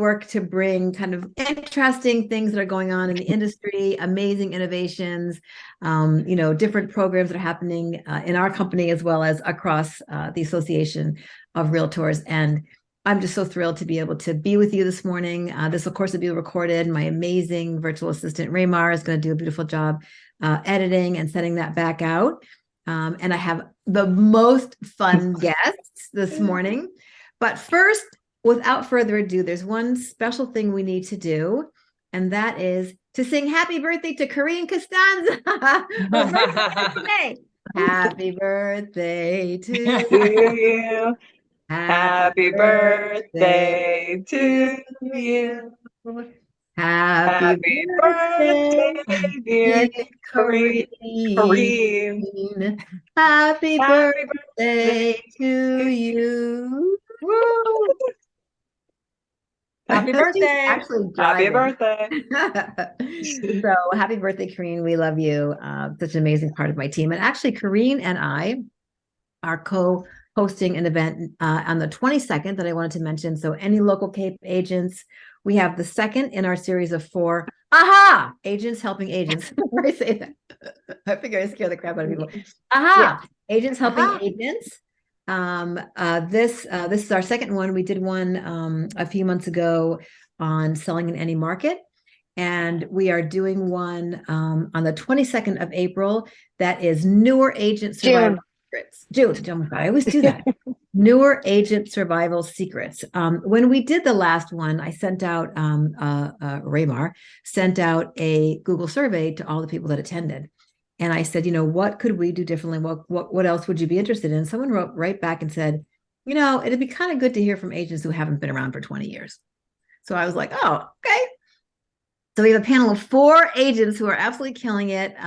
work to bring kind of interesting things that are going on in the industry, amazing innovations, different programs that are happening in our company as well as across the Association of Realtors. And I'm just so thrilled to be able to be with you this morning. This, of course, will be recorded. My amazing virtual assistant, Raymar, is going to do a beautiful job editing and sending that back out. And I have the most fun guests this morning. But first, without further ado, there's one special thing we need to do, and that is to sing happy birthday to Corinne Costanza. Today. Happy birthday to you. Happy birthday to you. Happy birthday, dear Corinne. Kareem. Happy Happy birthday to you. Woo. Happy birthday. Actually Happy driving. birthday. So happy birthday, Corinne. We love you. Such an amazing part of my team. And actually, Corinne and I are co-hosting an event on the 22nd that I wanted to mention. So any local Cape agents, we have the second in our series of 4 agents helping agents. I say that. I figure I scare the crap out of people. Agents helping agents. This is our second one. We did one a few months ago on selling in any market. And we are doing one on the 22nd of April. That is newer agent survival secrets. June. I always do that. Newer agent survival secrets. When we did the last one, I sent out, Raymar sent out a Google survey to all the people that attended. And I said, what could we do differently? What else would you be interested in? Someone wrote right back and said, it'd be kind of good to hear from agents who haven't been around for 20 years. So I was like, oh, okay. So we have a panel of 4 agents who are absolutely killing it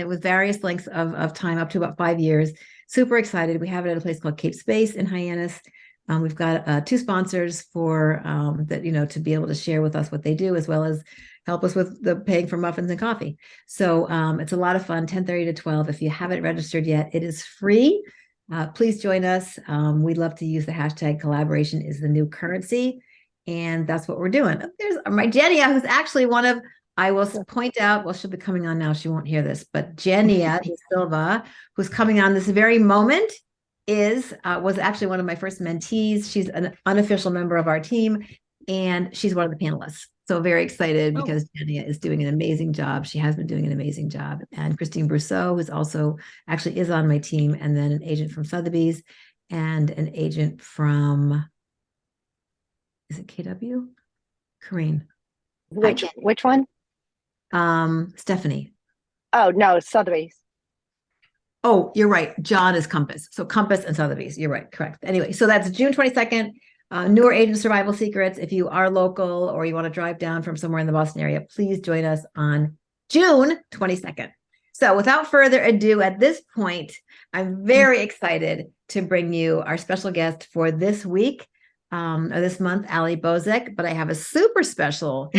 with various lengths of time, up to about 5 years. Super excited. We have it at a place called Cape Space in Hyannis. We've got 2 sponsors for that, to be able to share with us what they do, as well as help us with the paying for muffins and coffee. So it's a lot of fun, 10:30 to 12. If you haven't registered yet, it is free. Please join us. We'd love to use the hashtag collaboration is the new currency. And that's what we're doing. There's my Jenia, who's actually one of, I will point out, well, she'll be coming on now. She won't hear this, but Jenia Silva, who's coming on this very moment, was actually one of my first mentees. She's an unofficial member of our team, and she's one of the panelists. So very excited because Jenia is doing an amazing job. She has been doing an amazing job. And Christine Brousseau, who's also actually is on my team, and then an agent from Sotheby's and an agent from, is it KW? Corinne. Which one? Stephanie. Oh, no, Sotheby's. Oh, you're right. John is Compass. So Compass and Sotheby's. You're right. Correct. Anyway, so that's June 22nd. Newer agent survival secrets. If you are local or you want to drive down from somewhere in the Boston area, please join us on June 22nd. So without further ado, at this point, I'm very excited to bring you our special guest for this week. Or this month, Ali Bozic, but I have a super special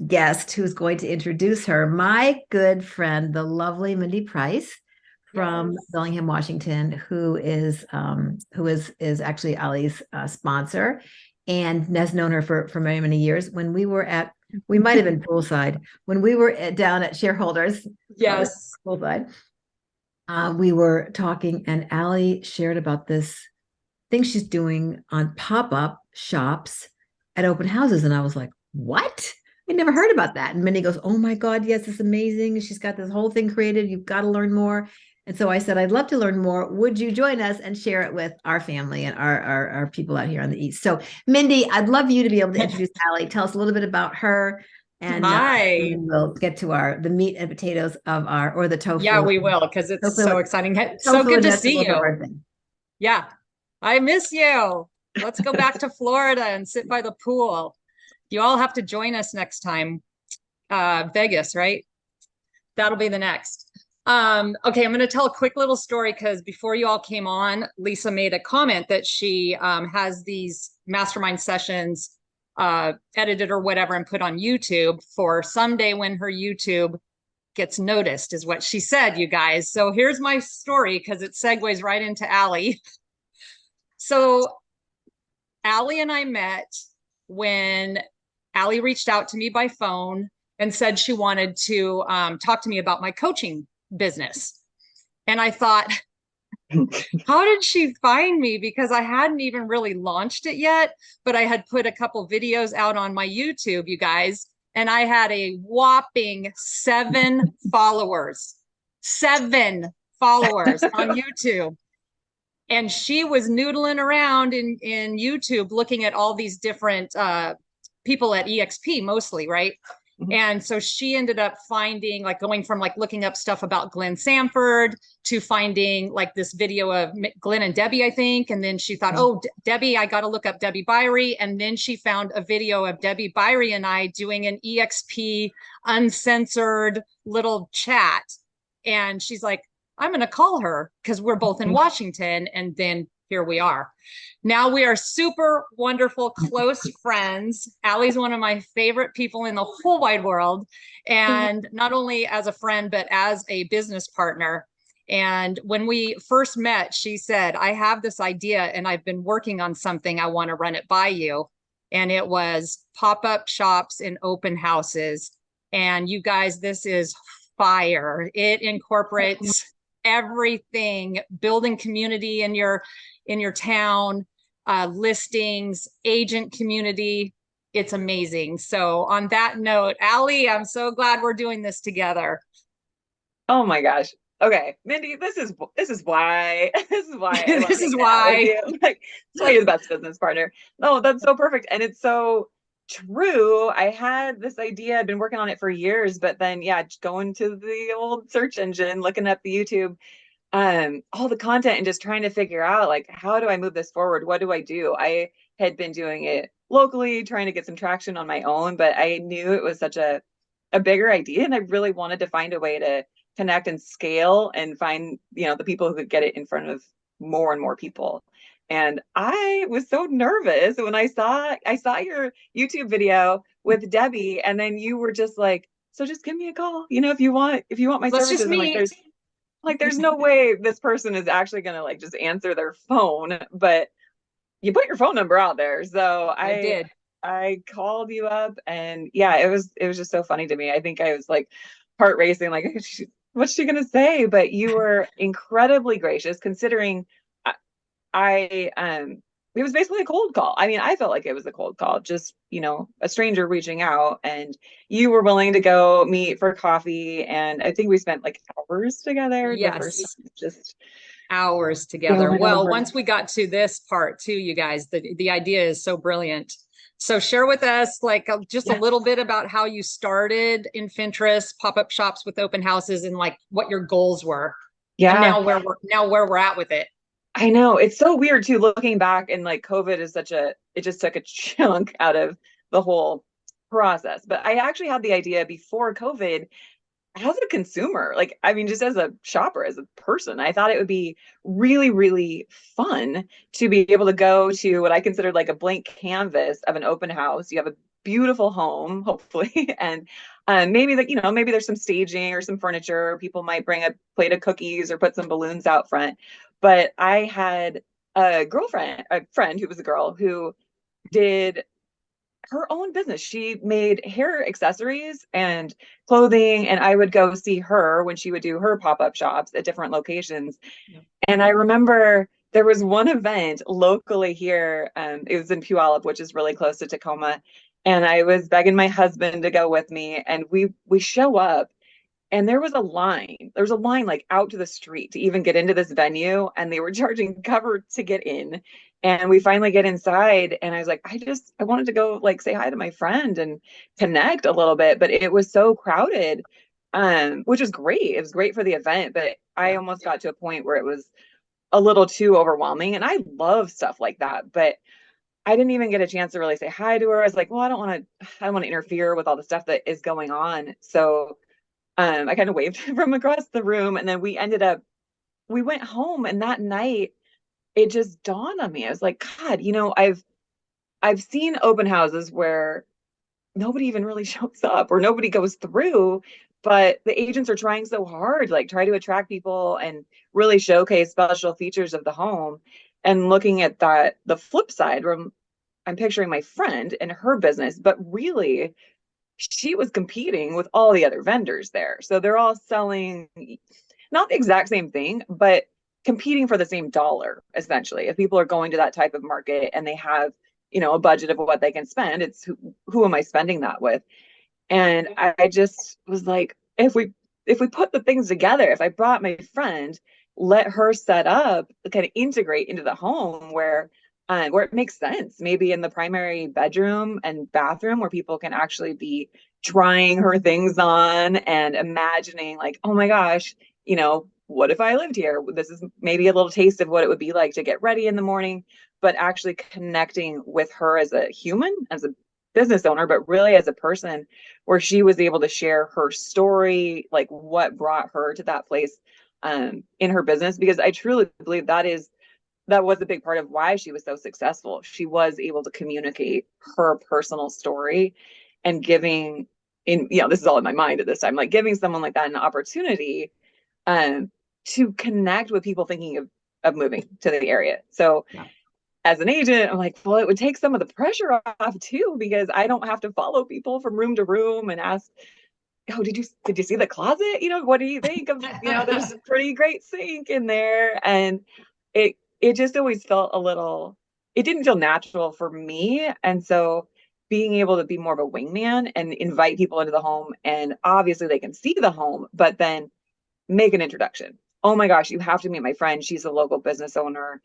guest who's going to introduce her, my good friend, the lovely Mindy Price from Bellingham, Washington, who is actually Ali's sponsor and has known her for many, many years. When we might have been poolside, when we were down at Shareholders, poolside, we were talking, and Ali shared about this thing she's doing on pop-up shops at open houses. And I was like, what? I never heard about that. And Minnie goes, oh my God, yes, it's amazing. She's got this whole thing created. You've got to learn more. And so I said, I'd love to learn more. Would you join us and share it with our family and our people out here on the East? So Mindy, I'd love you to be able to introduce Ali. Tell us a little bit about her. And we'll get to the meat and potatoes of or the tofu. Yeah, we will, because it's so exciting. So good to see you. Yeah. I miss you. Let's go back to Florida and sit by the pool. You all have to join us next time. Vegas, right? That'll be the next. Okay, I'm going to tell a quick little story because before you all came on, Lisa made a comment that she has these mastermind sessions edited or whatever and put on YouTube for someday when her YouTube gets noticed, is what she said, you guys. So here's my story because it segues right into Ali. So Ali and I met when Allie reached out to me by phone and said she wanted to talk to me about my coaching business. And I thought, how did she find me? Because I hadn't even really launched it yet, but I had put a couple videos out on my YouTube, you guys, and I had a whopping 7 followers. 7 followers on YouTube. And she was noodling around in YouTube looking at all these different people at EXP mostly, right? Mm-hmm. And so she ended up finding, like, going from like looking up stuff about Glenn Sanford to finding like this video of Glenn and Debbie, I think. And then she thought, oh, Debbie, I got to look up Debbie Byrie. And then she found a video of Debbie Byrie and I doing an EXP uncensored little chat. And she's like, I'm going to call her because we're both in Washington. And then here we are. Now we are super wonderful, close friends. Allie's one of my favorite people in the whole wide world. And not only as a friend, but as a business partner. And when we first met, she said, I have this idea and I've been working on something. I want to run it by you. And it was pop-up shops and open houses. And you guys, this is fire. It incorporates everything, building community in your town, listings, agent community. It's amazing. So on that note, Allie, I'm so glad we're doing this together. Oh my gosh. Okay, Mindy, this is why this is why this is why like, that's why you're the best business partner. No, that's so perfect, and it's so true. I had this idea, I'd been working on it for years, but then going to the old search engine, looking up the YouTube, all the content, and just trying to figure out, like, how do I move this forward? What do I do? I had been doing it locally, trying to get some traction on my own, but I knew it was such a bigger idea, and I really wanted to find a way to connect and scale and find, the people who could get it in front of more and more people. And I was so nervous when I saw your YouTube video with Debbie, and then you were just like, so just give me a call, if you want my services. Just there's no way this person is actually going to like just answer their phone, but you put your phone number out there. So I did. I called you up, and it was just so funny to me. I think I was like heart racing, like, what's she going to say? But you were incredibly gracious, considering it was basically a cold call. I mean, I felt like it was a cold call, just, a stranger reaching out, and you were willing to go meet for coffee. And I think we spent like hours together. Yes. Just hours together. Well, once we got to this part too, you guys, the idea is so brilliant. So share with us like just a little bit about how you started Infinterest, pop-up shops with open houses, and like what your goals were. Yeah. And where we're at with it. I know, it's so weird too, looking back, and like COVID is it just took a chunk out of the whole process. But I actually had the idea before COVID as a consumer, like, I mean, just as a shopper, as a person. I thought it would be really, really fun to be able to go to what I considered like a blank canvas of an open house. You have a beautiful home, hopefully, and maybe maybe there's some staging or some furniture. People might bring a plate of cookies or put some balloons out front. But I had a friend who was a girl who did her own business. She made hair accessories and clothing, and I would go see her when she would do her pop-up shops at different locations. Yeah. And I remember there was one event locally here. It was in Puyallup, which is really close to Tacoma. And I was begging my husband to go with me, and we show up. And there was a line like out to the street to even get into this venue, and they were charging cover to get in. And we finally get inside, and I was like, I wanted to go like say hi to my friend and connect a little bit, but it was so crowded, which is great. It was great for the event, but I almost got to a point where it was a little too overwhelming. And I love stuff like that, but I didn't even get a chance to really say hi to her. I was like, well, I don't want to interfere with all the stuff that is going on. So I kind of waved from across the room, and then we went home, and that night it just dawned on me. I was like, God, I've seen open houses where nobody even really shows up or nobody goes through, but the agents are trying so hard, like try to attract people and really showcase special features of the home. And looking at the flip side, I'm picturing my friend and her business, but really she was competing with all the other vendors there. So they're all selling not the exact same thing, but competing for the same dollar, essentially. If people are going to that type of market and they have, a budget of what they can spend, it's who am I spending that with? And I just was like, if we put the things together, if I brought my friend, let her set up, kind of integrate into the home where it makes sense, maybe in the primary bedroom and bathroom where people can actually be trying her things on and imagining like, oh my gosh, what if I lived here? This is maybe a little taste of what it would be like to get ready in the morning, but actually connecting with her as a human, as a business owner, but really as a person, where she was able to share her story, like what brought her to that place in her business. Because I truly believe that was a big part of why she was so successful. She was able to communicate her personal story and giving this is all in my mind at this time, like giving someone like that an opportunity to connect with people thinking of moving to the area. So yeah. As an agent, I'm like, well, it would take some of the pressure off too, because I don't have to follow people from room to room and ask, oh, did you see the closet? What do you think of, there's a pretty great sink in there. And it just always felt it didn't feel natural for me. And so being able to be more of a wingman and invite people into the home, and obviously they can see the home, but then make an introduction. Oh my gosh, you have to meet my friend. She's a local business owner.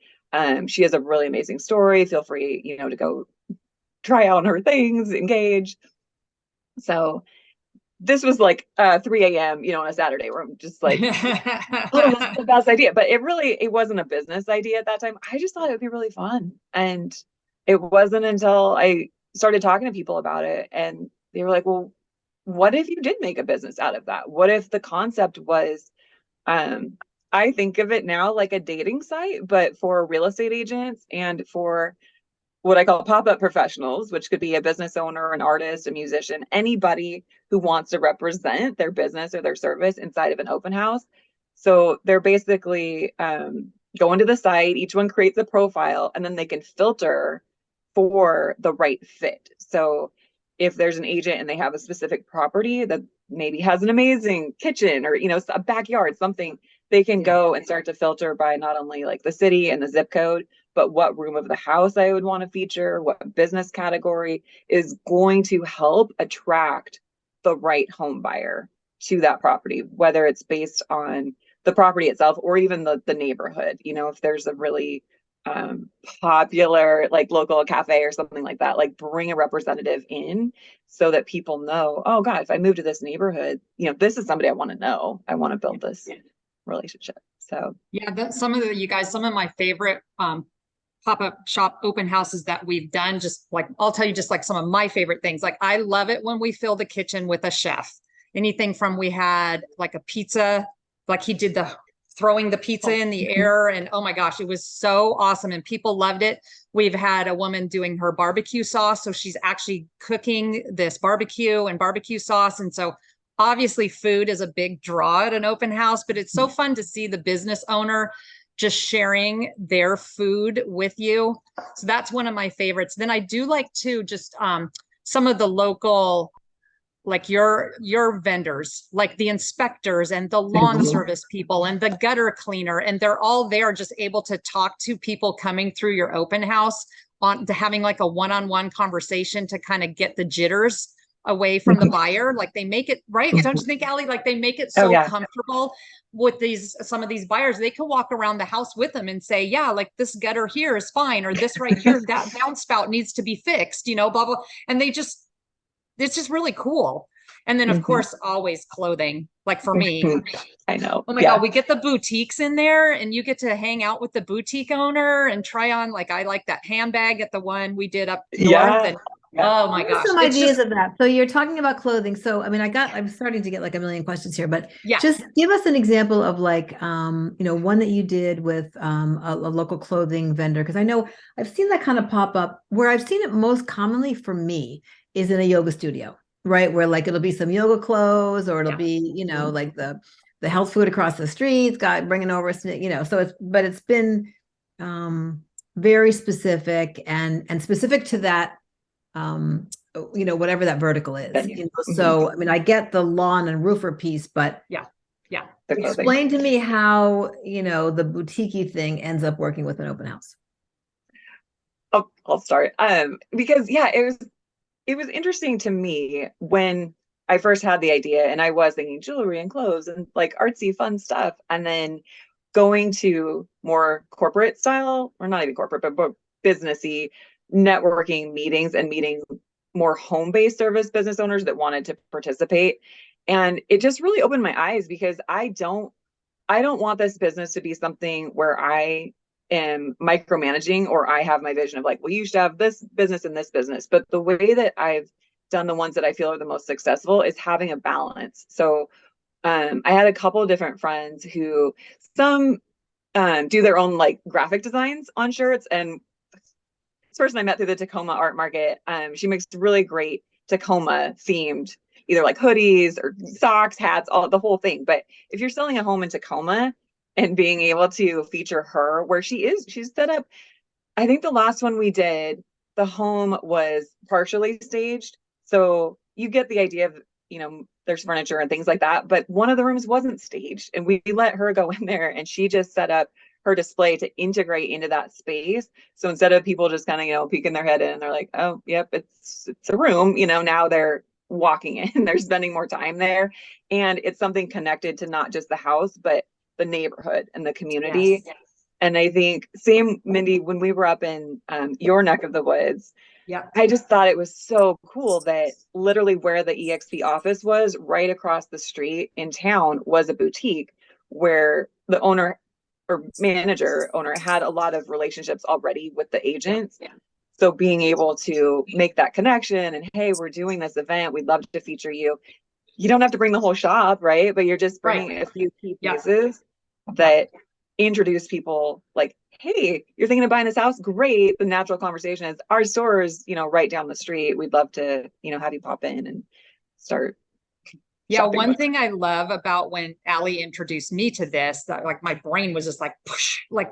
She has a really amazing story. Feel free, to go try out her things, engage. So this was like 3 a.m., on a Saturday, where I'm just like, oh, that's the best idea. But it wasn't a business idea at that time. I just thought it would be really fun. And it wasn't until I started talking to people about it, and they were like, well, what if you did make a business out of that? What if the concept was, I think of it now like a dating site, but for real estate agents and for what I call pop-up professionals, which could be a business owner, an artist, a musician, anybody who wants to represent their business or their service inside of an open house. So they're basically going to the site, each one creates a profile, and then they can filter for the right fit. So if there's an agent and they have a specific property that maybe has an amazing kitchen or, a backyard, something, they can go and start to filter by not only like the city and the zip code, but what room of the house I would want to feature, what business category is going to help attract the right home buyer to that property, whether it's based on the property itself or even the neighborhood. If there's a really popular like local cafe or something like that, like bring a representative in so that people know, oh God, if I move to this neighborhood, this is somebody I want to know. I want to build this relationship. So yeah, some of my favorite pop-up shop open houses that we've done, just like I'll tell you just like some of my favorite things. Like I love it when we fill the kitchen with a chef. Anything from, we had like a pizza, like he did the throwing the pizza in the air, and oh my gosh, it was so awesome and people loved it. We've had a woman doing her barbecue sauce, so she's actually cooking this barbecue and barbecue sauce. And so obviously food is a big draw at an open house, but it's so fun to see the business owner just sharing their food with you. So that's one of my favorites. Then I do like to just some of the local, like your vendors, like the inspectors and the lawn service people and the gutter cleaner, and they're all there just able to talk to people coming through your open house, on to having like a one-on-one conversation to kind of get the jitters away from the buyer. Like they make it right. Don't you think, Allie? Like they make it so comfortable with some of these buyers. They can walk around the house with them and say, yeah, like this gutter here is fine, or this right here, that downspout needs to be fixed, blah, blah. And it's just really cool. And then of course, always clothing, like for me, I know. Oh my God, we get the boutiques in there and you get to hang out with the boutique owner and try on, like, I like that handbag at the one we did up north. And oh my gosh. Some ideas of that. So you're talking about clothing. So, I mean, I'm starting to get like a million questions here, but just give us an example of like, one that you did with a local clothing vendor. Cause I know I've seen that kind of pop up. Where I've seen it most commonly for me is in a yoga studio, right? Where like, it'll be some yoga clothes, or it'll be, like the health food across the street, guy bringing over, so it's been, very specific and specific to that, whatever that vertical is. So, I mean, I get the lawn and roofer piece, but yeah. Explain to me how, the boutique thing ends up working with an open house. I'll start. Because it was interesting to me when I first had the idea, and I was thinking jewelry and clothes and like artsy fun stuff. And then going to more corporate style, or not even corporate, but businessy networking meetings and meeting more home-based service business owners that wanted to participate. And it just really opened my eyes, because I don't want this business to be something where I am micromanaging, or I have my vision of like, well, you should have this business and this business. But the way that I've done the ones that I feel are the most successful is having a balance. So I had a couple of different friends who some do their own like graphic designs on shirts. And this person I met through the Tacoma art market, she makes really great Tacoma themed, either like hoodies or socks, hats, all the whole thing. But if you're selling a home in Tacoma and being able to feature her where she's set up. I think the last one we did, the home was partially staged. So you get the idea of, there's furniture and things like that. But one of the rooms wasn't staged. And we let her go in there, and she just set up her display to integrate into that space. So instead of people just kind of, peeking their head in, and they're like, oh, yep, it's a room, now they're walking in, they're spending more time there. And it's something connected to not just the house, but the neighborhood and the community. Yes. And I think same, Mindy, when we were up in your neck of the woods, I just thought it was so cool that literally where the EXP office was, right across the street in town, was a boutique where the owner had a lot of relationships already with the agents. Yeah. So being able to make that connection and, hey, we're doing this event, we'd love to feature you. You don't have to bring the whole shop, right? But you're just bringing a few key pieces that introduce people like, hey, you're thinking of buying this house? Great. The natural conversation is, our store is, right down the street. We'd love to, have you pop in and start. Yeah, one thing I love about when Allie introduced me to this, that like my brain was just like, push, like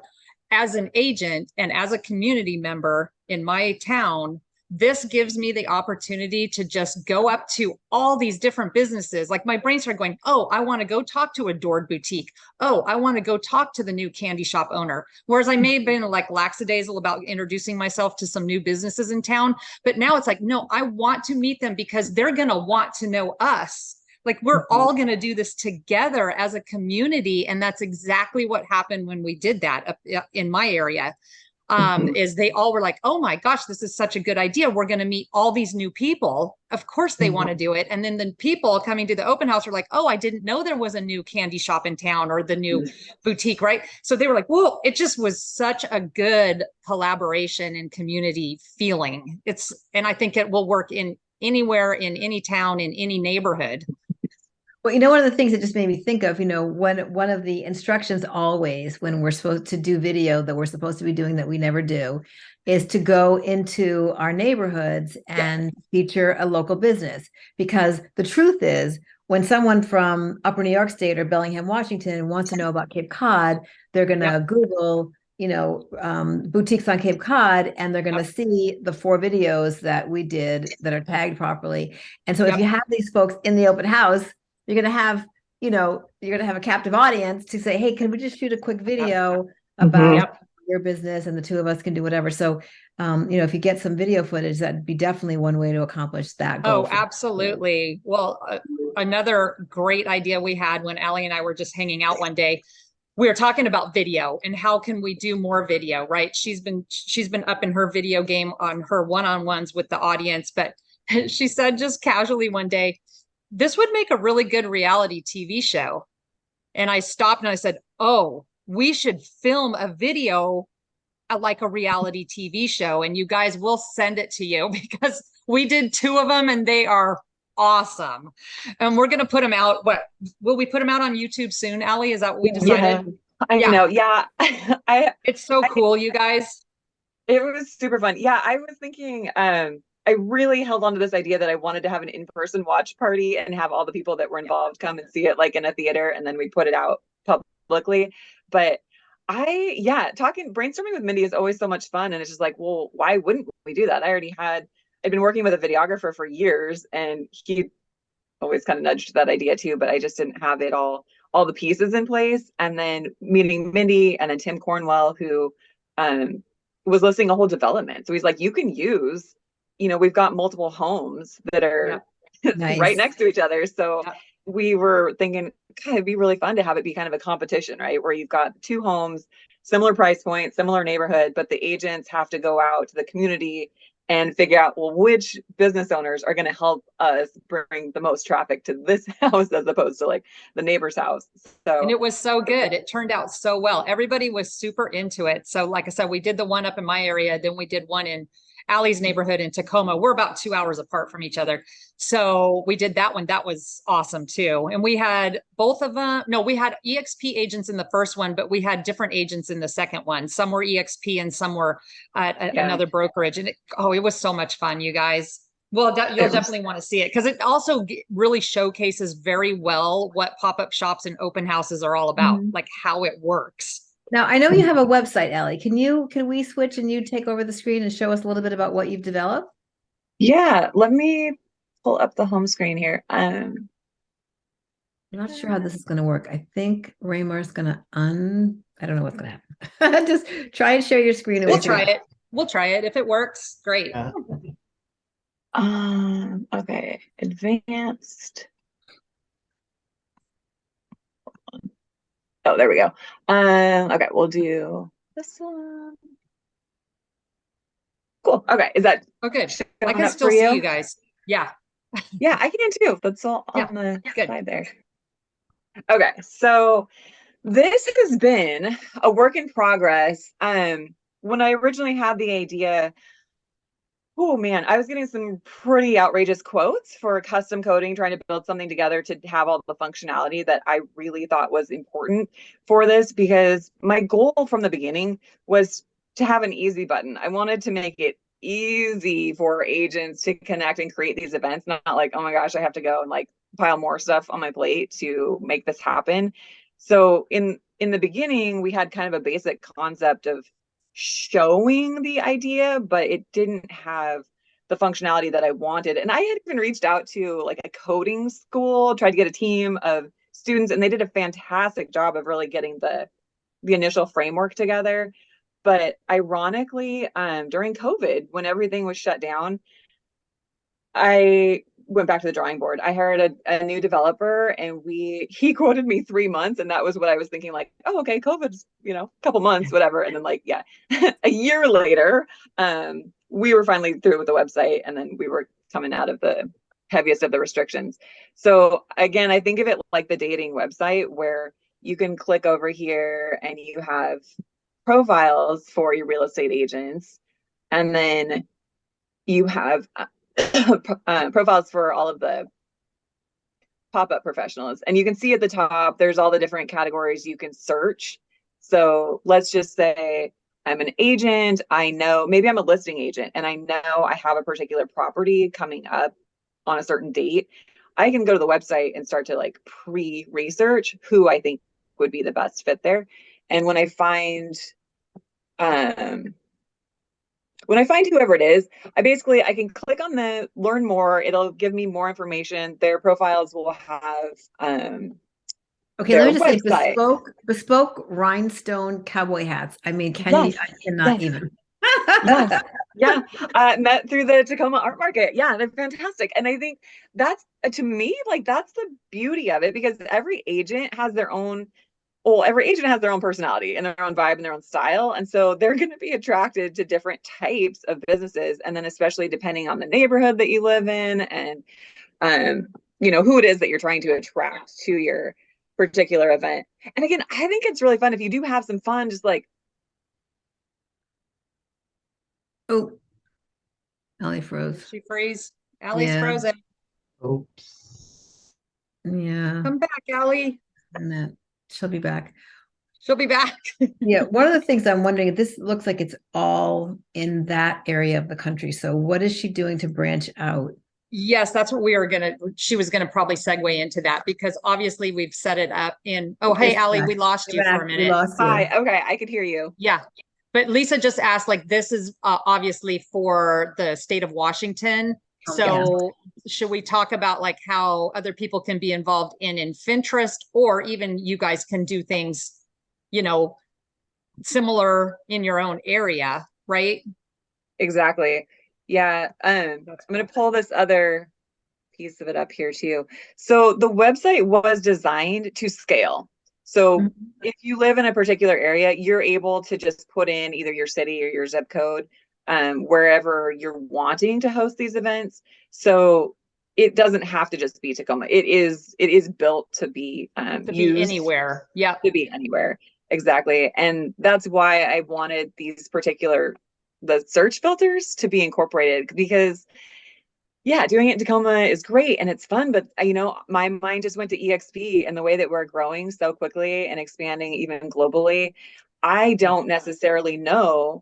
as an agent and as a community member in my town, this gives me the opportunity to just go up to all these different businesses. Like my brain started going, oh, I want to go talk to Adored Boutique. Oh, I want to go talk to the new candy shop owner. Whereas I may have been like lackadaisical about introducing myself to some new businesses in town. But now it's like, no, I want to meet them because they're going to want to know us. Like we're all going to do this together as a community. And that's exactly what happened when we did that up in my area. Is they all were like, oh my gosh, this is such a good idea. We're going to meet all these new people. Of course they want to do it. And then the people coming to the open house are like, oh, I didn't know there was a new candy shop in town or the new boutique, right? So they were like, whoa, it just was such a good collaboration and community feeling. And I think it will work in anywhere, in any town, in any neighborhood. Well, one of the things that just made me think of, one of the instructions always when we're supposed to do video that we're supposed to be doing that we never do is to go into our neighborhoods and feature a local business. Because the truth is, when someone from Upper New York State or Bellingham, Washington wants to know about Cape Cod, they're going to Google, boutiques on Cape Cod, and they're going to see the 4 videos that we did that are tagged properly. And so if you have these folks in the open house, you're going to have, a captive audience to say, hey, can we just shoot a quick video about your business, and the 2 of us can do whatever. So, if you get some video footage, that'd be definitely one way to accomplish that goal. Oh, absolutely. Well, another great idea we had when Allie and I were just hanging out one day, we were talking about video and how can we do more video, right? She's been up in her video game on her one-on-ones with the audience, but she said just casually one day, this would make a really good reality TV show. And I stopped and I said, oh, we should film a video like a reality TV show. And you guys will send it to you because we did 2 of them and they are awesome. And we're going to put them out. Will we put them out on YouTube soon, Allie? Is that what we decided? I know. Yeah. It's so cool, you guys. It was super fun. Yeah. I was thinking, I really held on to this idea that I wanted to have an in-person watch party and have all the people that were involved come and see it like in a theater, and then we put it out publicly. But brainstorming with Mindy is always so much fun. And it's just like, well, why wouldn't we do that? I'd been working with a videographer for years, and he always kind of nudged that idea too, but I just didn't have all the pieces in place. And then meeting Mindy and then Tim Cornwell, who was listing a whole development. So he's like, you can use, we've got multiple homes that are nice. right next to each other. So we were thinking, God, it'd be really fun to have it be kind of a competition, right? Where you've got two homes, similar price point, similar neighborhood, but the agents have to go out to the community and figure out, well, which business owners are going to help us bring the most traffic to this house as opposed to like the neighbor's house. And it was so good. It turned out so well. Everybody was super into it. So like I said, we did the one up in my area. Then we did one in Allie's neighborhood in Tacoma. We're about 2 hours apart from each other. So we did that one. That was awesome too. And we had both of them. No, we had EXP agents in the first one, but we had different agents in the second one. Some were EXP and some were at another brokerage. And it was so much fun, you guys. Well, you'll definitely want to see it because it also really showcases very well what pop-up shops and open houses are all about, like how it works. Now, I know you have a website, Allie. Can we switch and you take over the screen and show us a little bit about what you've developed? Yeah, let me pull up the home screen here. I'm not sure how this is going to work. I think Raymar's going to I don't know what's going to happen. Just try and share your screen. We'll try it. We'll try it. If it works, great. Okay, advanced. Oh, there we go. Okay, we'll do this one. Cool. Okay, is that okay? I can still see you guys. Yeah. Yeah, I can too. That's all on the side there. Okay, so this has been a work in progress. When I originally had the idea, oh man, I was getting some pretty outrageous quotes for custom coding, trying to build something together to have all the functionality that I really thought was important for this, because my goal from the beginning was to have an easy button. I wanted to make it easy for agents to connect and create these events, not like, oh my gosh, I have to go and like pile more stuff on my plate to make this happen. So in the beginning, we had kind of a basic concept of showing the idea, but it didn't have the functionality that I wanted. And I had even reached out to like a coding school, tried to get a team of students, and they did a fantastic job of really getting the initial framework together. But ironically, during COVID, when everything was shut down, I went back to the drawing board. I hired a new developer, and he quoted me 3 months, and that was what I was thinking, like, oh, okay, COVID's, a couple months, whatever. And then like, yeah, a year later, we were finally through with the website, and then we were coming out of the heaviest of the restrictions. So again, I think of it like the dating website, where you can click over here and you have profiles for your real estate agents, and then you have profiles for all of the pop-up professionals. And you can see at the top, there's all the different categories you can search. So let's just say I'm an agent. I know, maybe I'm a listing agent, and I know I have a particular property coming up on a certain date. I can go to the website and start to like pre-research who I think would be the best fit there. And when I find whoever it is, I can click on the learn more. It'll give me more information. Their profiles will have okay, let me just say bespoke rhinestone cowboy hats. I mean, I cannot even. Yeah. Met through the Tacoma Art Market. Yeah, they're fantastic. And I think that's, to me, like, that's the beauty of it, because every agent has their own personality and their own vibe and their own style. And so they're going to be attracted to different types of businesses. And then especially depending on the neighborhood that you live in and, who it is that you're trying to attract to your particular event. And again, I think it's really fun if you do have some fun, just like. Oh, Allie froze. She froze. Allie's frozen. Oops. Yeah. Come back, Allie. And then she'll be back. She'll be back. Yeah. One of the things I'm wondering, this looks like it's all in that area of the country. So what is she doing to branch out? Yes, that's what she was gonna probably segue into that, because obviously we've set it up in, hey, Allie, we lost you for a minute. We lost you. Hi, okay, I could hear you. Yeah. But Lisa just asked, like, this is obviously for the state of Washington. So should we talk about like how other people can be involved in Infinterest, or even you guys can do things, similar in your own area, right? Exactly. Yeah. I'm going to pull this other piece of it up here too. So the website was designed to scale. So if you live in a particular area, you're able to just put in either your city or your zip code, wherever you're wanting to host these events. So it doesn't have to just be Tacoma. It is built to be used anywhere. Yeah. To be anywhere. Exactly. And that's why I wanted the search filters to be incorporated, because doing it in Tacoma is great and it's fun, but my mind just went to EXP and the way that we're growing so quickly and expanding even globally. I don't necessarily know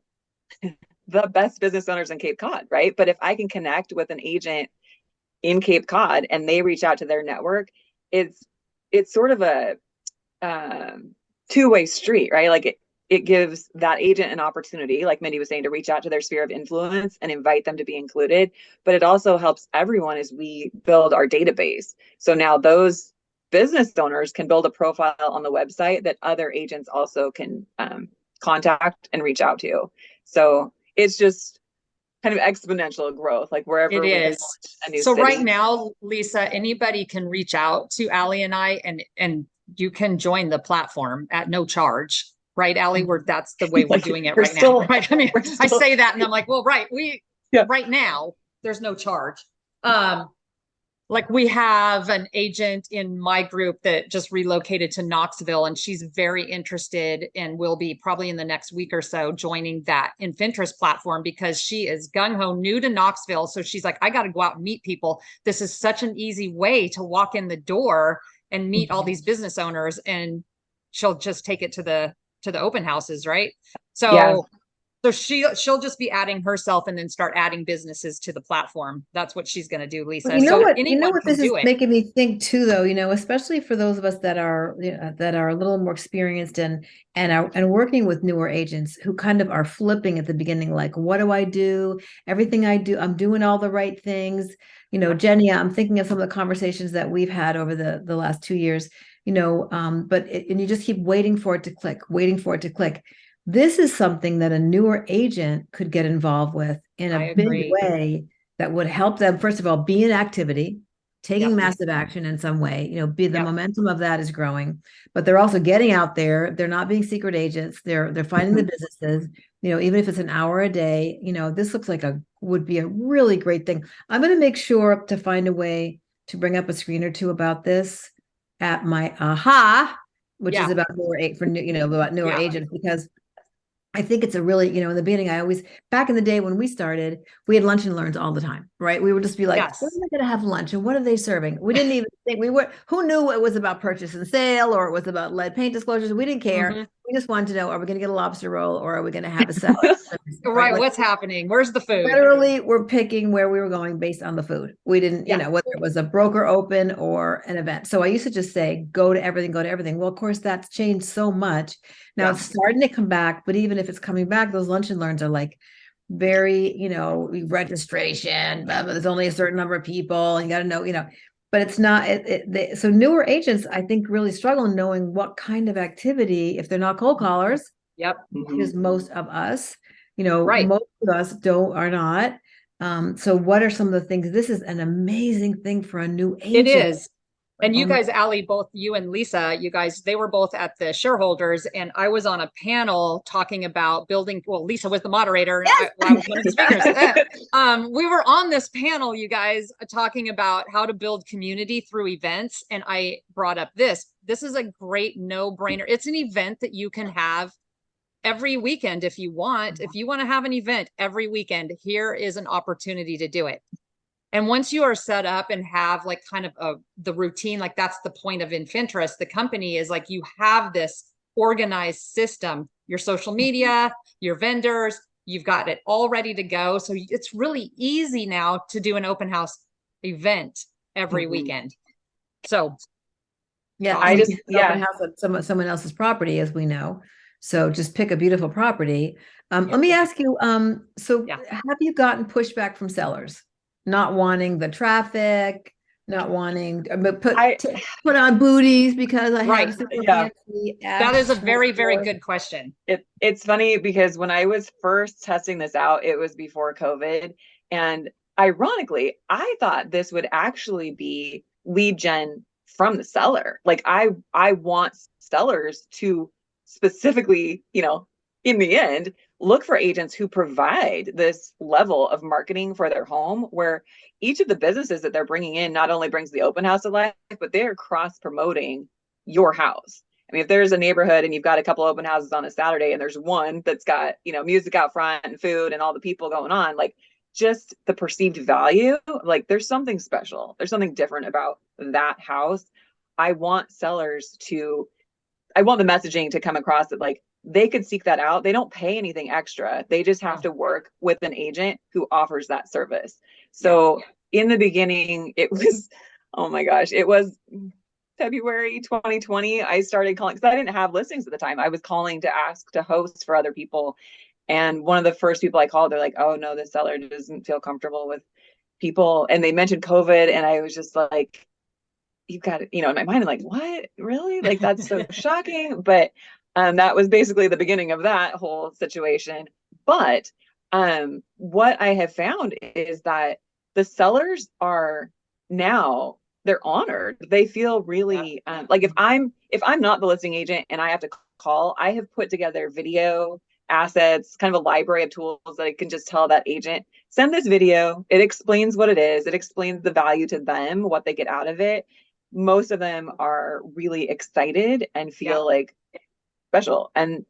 the best business owners in Cape Cod, right? But if I can connect with an agent in Cape Cod and they reach out to their network, it's sort of a two-way street, right? Like it gives that agent an opportunity, like Mindy was saying, to reach out to their sphere of influence and invite them to be included. But it also helps everyone as we build our database. So now those business owners can build a profile on the website that other agents also can contact and reach out to. So it's just kind of exponential growth, like wherever it is. A new so city. Right now, Lisa, anybody can reach out to Allie and I, and you can join the platform at no charge, right, Allie? That's the way we're doing it right now, right? I mean, I say that and I'm like, well, right, right now there's no charge. Like we have an agent in my group that just relocated to Knoxville, and she's very interested and will be probably in the next week or so joining that Infinterest platform, because she is gung-ho, new to Knoxville. So she's like, I got to go out and meet people. This is such an easy way to walk in the door and meet all these business owners, and she'll just take it to the open houses, right? So So she'll just be adding herself and then start adding businesses to the platform. That's what she's going to do, Lisa. Well, you know what? This is it. making me think too, though. Especially for those of us that are a little more experienced and working with newer agents who kind of are flipping at the beginning, like, what do I do? Everything I do, I'm doing all the right things. Jenny, I'm thinking of some of the conversations that we've had over the last 2 years. And you just keep waiting for it to click, waiting for it to click. This is something that a newer agent could get involved with in a big way that would help them, first of all, be in activity, taking massive action in some way, be the momentum of that is growing, but they're also getting out there. They're not being secret agents. They're finding the businesses, even if it's an hour a day, this looks like would be a really great thing. I'm going to make sure to find a way to bring up a screen or two about this at my which is about newer agents, because I think it's a really, in the beginning, back in the day when we started, we had lunch and learns all the time, right? We would just be like, when are they going to have lunch and what are they serving? We didn't even think who knew it was about purchase and sale, or it was about lead paint disclosures. We didn't care. We just wanted to know, are we going to get a lobster roll or are we going to have a salad? Right. Like, what's happening? Where's the food? Literally, we're picking where we were going based on the food. We didn't, whether it was a broker open or an event. So I used to just say, go to everything, go to everything. Well, of course, that's changed so much. Now it's starting to come back, but even if it's coming back, those lunch and learns are like very, registration, there's only a certain number of people, and you got to know, but it's not, so newer agents, I think, really struggle knowing what kind of activity, if they're not cold callers, because most of us, most of us are not. So what are some of the things? This is an amazing thing for a new agent. It is. And you guys, Allie, both you and Lisa, you guys, they were both at the shareholders, and I was on a panel talking about building. Well, Lisa was the moderator. Yes. I was one of the speakers. We were on this panel, you guys, talking about how to build community through events. And I brought up this. This is a great no-brainer. It's an event that you can have every weekend if you want. If you want to have an event every weekend, here is an opportunity to do it. And once you are set up and have like kind of the routine, like that's the point of Infinterest, the company, is like you have this organized system, your social media, your vendors, you've got it all ready to go. So it's really easy now to do an open house event every weekend. So yeah, I just, open house on someone else's property, as we know. So just pick a beautiful property. Let me ask you, so have you gotten pushback from sellers not wanting the traffic, not wanting, but put on booties because I have super fancy that is a very, very good question. It's funny because when I was first testing this out, it was before COVID. And ironically, I thought this would actually be lead gen from the seller. Like I want sellers to specifically, you know, in the end, look for agents who provide this level of marketing for their home, where each of the businesses that they're bringing in not only brings the open house to life, but they are cross promoting your house. I mean, if there's a neighborhood and you've got a couple open houses on a Saturday and there's one that's got, you know, music out front and food and all the people going on, like just the perceived value, like there's something special. There's something different about that house. I want the messaging to come across that like they could seek that out. They don't pay anything extra. They just have to work with an agent who offers that service. So in the beginning, it was, oh my gosh, it was February 2020. I started calling because I didn't have listings at the time. I was calling to ask to host for other people. And one of the first people I called, they're like, oh no, the seller doesn't feel comfortable with people. And they mentioned COVID. And I was just like, you've got it, you know, in my mind, I'm like, what, really? Like, that's so shocking. But that was basically the beginning of that whole situation. But what I have found is that the sellers are now, they're honored. They feel really like if I'm not the listing agent and I have to call, I have put together video assets, kind of a library of tools that I can just tell that agent, send this video. It explains what it is. It explains the value to them, what they get out of it. Most of them are really excited and feel like special. And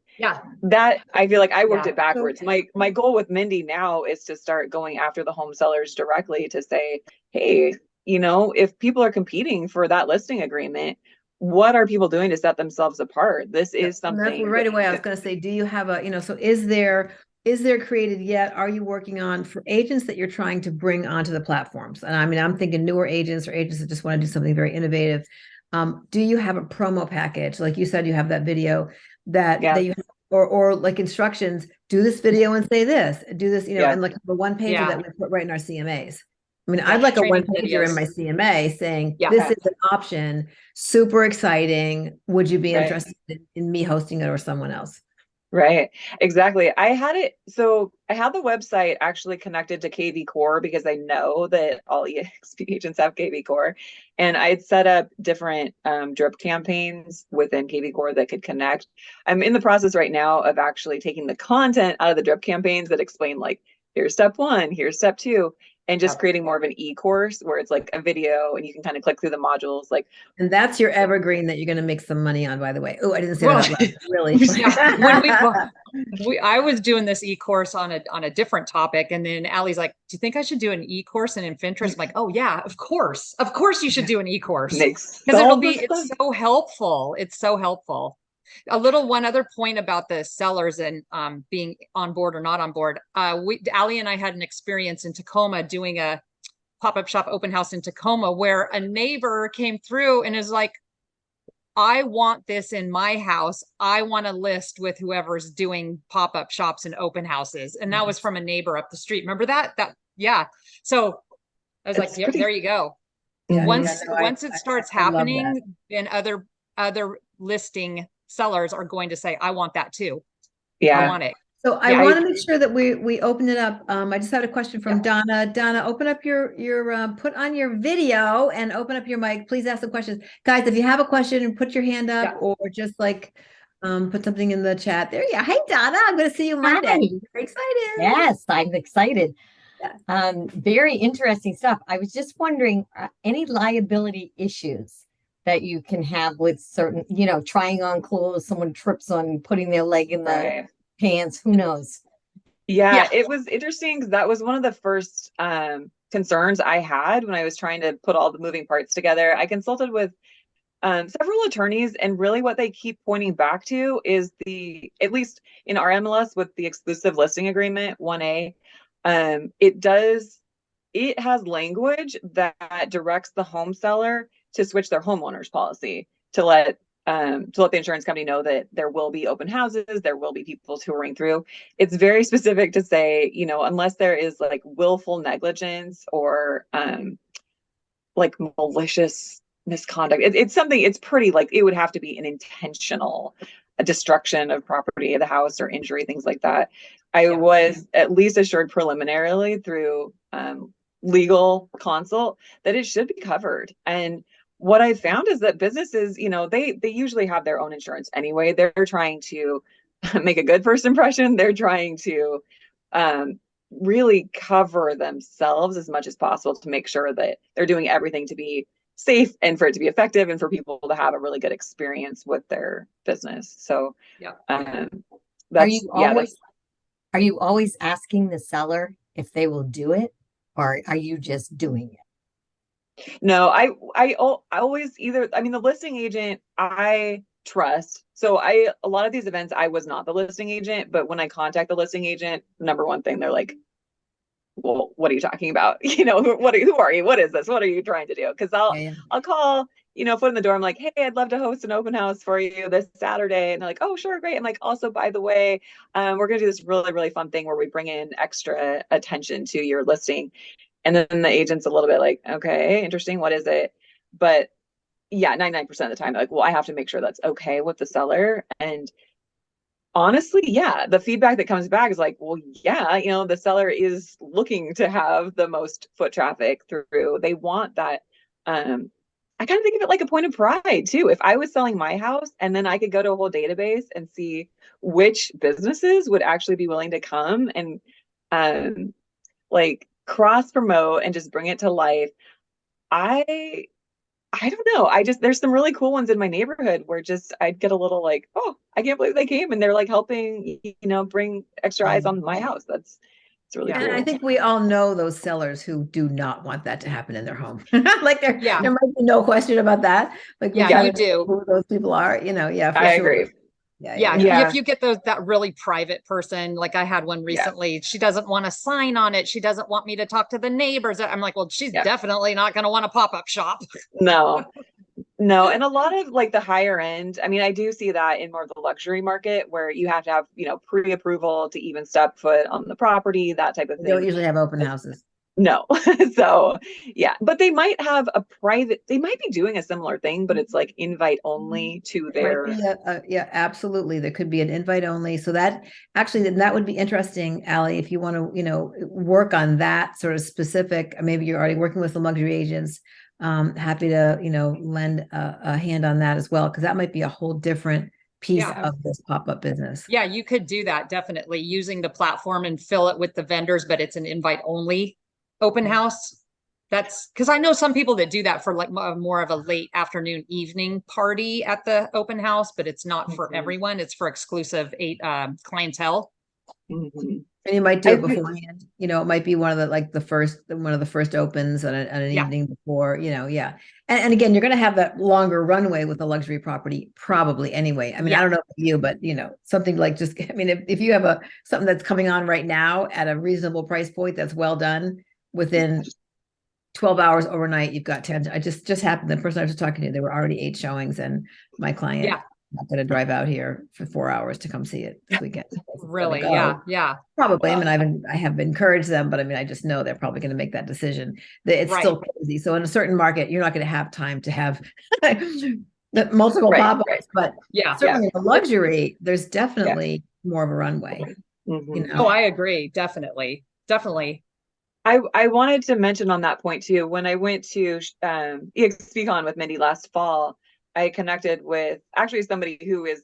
that I feel like I worked it backwards. My goal with Mindy now is to start going after the home sellers directly to say, hey, you know, if people are competing for that listing agreement, what are people doing to set themselves apart? This is something right away. I was going to say, do you have a, you know, so is there created yet? Are you working on for agents that you're trying to bring onto the platforms? And I mean, I'm thinking newer agents or agents that just want to do something very innovative. Do you have a promo package? Like you said, you have that video that you have, or like instructions, do this video and say this, do this, you know, and like the one pager that we put right in our CMAs. I mean, I'd like a one pager in my CMA saying, this is an option, super exciting. Would you be interested in me hosting it or someone else? Right. Exactly. I had the website actually connected to KV Core because I know that all EXP agents have KV Core, and I had set up different drip campaigns within KV Core that could connect. I'm in the process right now of actually taking the content out of the drip campaigns that explain like, here's step 1, here's step 2, and just creating more of an e-course where it's like a video and you can kind of click through the modules. Like, and that's your evergreen that you're going to make some money on, by the way. Oh, I didn't say that out loud. Really. When I was doing this e-course on a different topic, and then Allie's like, do you think I should do an e-course in Infinterest? I'm like, oh yeah, of course you should do an e-course, because it's so helpful. It's so helpful. One other point about the sellers and being on board or not on board. Allie and I had an experience in Tacoma doing a pop-up shop open house in Tacoma where a neighbor came through and is like, I want this in my house. I want to list with whoever's doing pop-up shops and open houses. And that was from a neighbor up the street. Remember that? So I was like, yep, there you go. Once it starts happening, then other listing sellers are going to say, I want that too. I want it. So I want to make sure that we open it up. I just had a question from Donna. Donna, open up your put on your video and open up your mic. Please ask some questions. Guys, if you have a question, and put your hand up or just like put something in the chat. There you go. Hey Donna, I'm going to see you Monday. Hi. Very excited. Yes, I'm excited. Very interesting stuff. I was just wondering, any liability issues that you can have with certain, you know, trying on clothes, someone trips on putting their leg in the pants, who knows? Yeah, it was interesting because that was one of the first concerns I had when I was trying to put all the moving parts together. I consulted with several attorneys, and really what they keep pointing back to is at least in our MLS with the exclusive listing agreement 1A, it has language that directs the home seller to switch their homeowner's policy to let the insurance company know that there will be open houses, there will be people touring through. It's very specific to say, unless there is like willful negligence or like malicious misconduct, it's something, it's pretty like, it would have to be an intentional destruction of property of the house or injury, things like that. I was at least assured preliminarily through legal consult that it should be covered. And what I found is that businesses, they usually have their own insurance anyway. They're trying to make a good first impression. They're trying to really cover themselves as much as possible to make sure that they're doing everything to be safe and for it to be effective and for people to have a really good experience with their business. So are you always asking the seller if they will do it, or are you just doing it? No, I always either, the listing agent I trust. So a lot of these events, I was not the listing agent, but when I contact the listing agent, number one thing, they're like, well, what are you talking about? Who are you? What is this? What are you trying to do? Because I'll call, foot in the door. I'm like, hey, I'd love to host an open house for you this Saturday. And they're like, oh, sure, great. I'm like, also, by the way, we're going to do this really, really fun thing where we bring in extra attention to your listing. And then the agent's a little bit like, okay, interesting. What is it? But yeah, 99% of the time, they're like, well, I have to make sure that's okay with the seller. And honestly, yeah, the feedback that comes back is like, well, yeah, the seller is looking to have the most foot traffic through. They want that. I kind of think of it like a point of pride too. If I was selling my house and then I could go to a whole database and see which businesses would actually be willing to come and like cross promote and just bring it to life. I don't know. There's some really cool ones in my neighborhood where I'd get a little like, oh, I can't believe they came and they're like helping, bring extra eyes on my house. It's really cool. And I think we all know those sellers who do not want that to happen in their home. Like there might be no question about that. Like you do who those people are, for I sure. agree. Yeah. If you get that really private person, like I had one recently, she doesn't want to sign on it. She doesn't want me to talk to the neighbors. I'm like, well, she's definitely not going to want a pop-up shop. No. And a lot of like the higher end, I do see that in more of the luxury market where you have to have, pre-approval to even step foot on the property, that type of thing. They don't usually have open houses. No. So but they might have they might be doing a similar thing, but it's like invite only to their. Yeah, absolutely. There could be an invite only. So that would be interesting, Allie, if you want to, work on that sort of specific, maybe you're already working with some luxury agents. Happy to, lend a hand on that as well, because that might be a whole different piece of this pop-up business. Yeah, you could do that, definitely, using the platform and fill it with the vendors, but it's an invite only open house. That's because I know some people that do that for like more of a late afternoon evening party at the open house, but it's not for everyone. It's for exclusive clientele. And you might do it beforehand. It might be one of the first opens on an evening before. And again, you're going to have that longer runway with a luxury property probably anyway. I don't know about you, but something like if you have something that's coming on right now at a reasonable price point that's well done, within 12 hours overnight, you've got 10. I just happened. The person I was talking to, there were already 8 showings, and my client not going to drive out here for 4 hours to come see it this weekend. Really? Yeah. Probably. I have encouraged them, but I just know they're probably going to make that decision. It's still crazy. So in a certain market, you're not going to have time to have the multiple pop-ups, but certainly in a luxury, there's definitely more of a runway. Oh, I agree. Definitely. I wanted to mention on that point too, when I went to EXPCon with Mindy last fall, I connected with actually somebody who is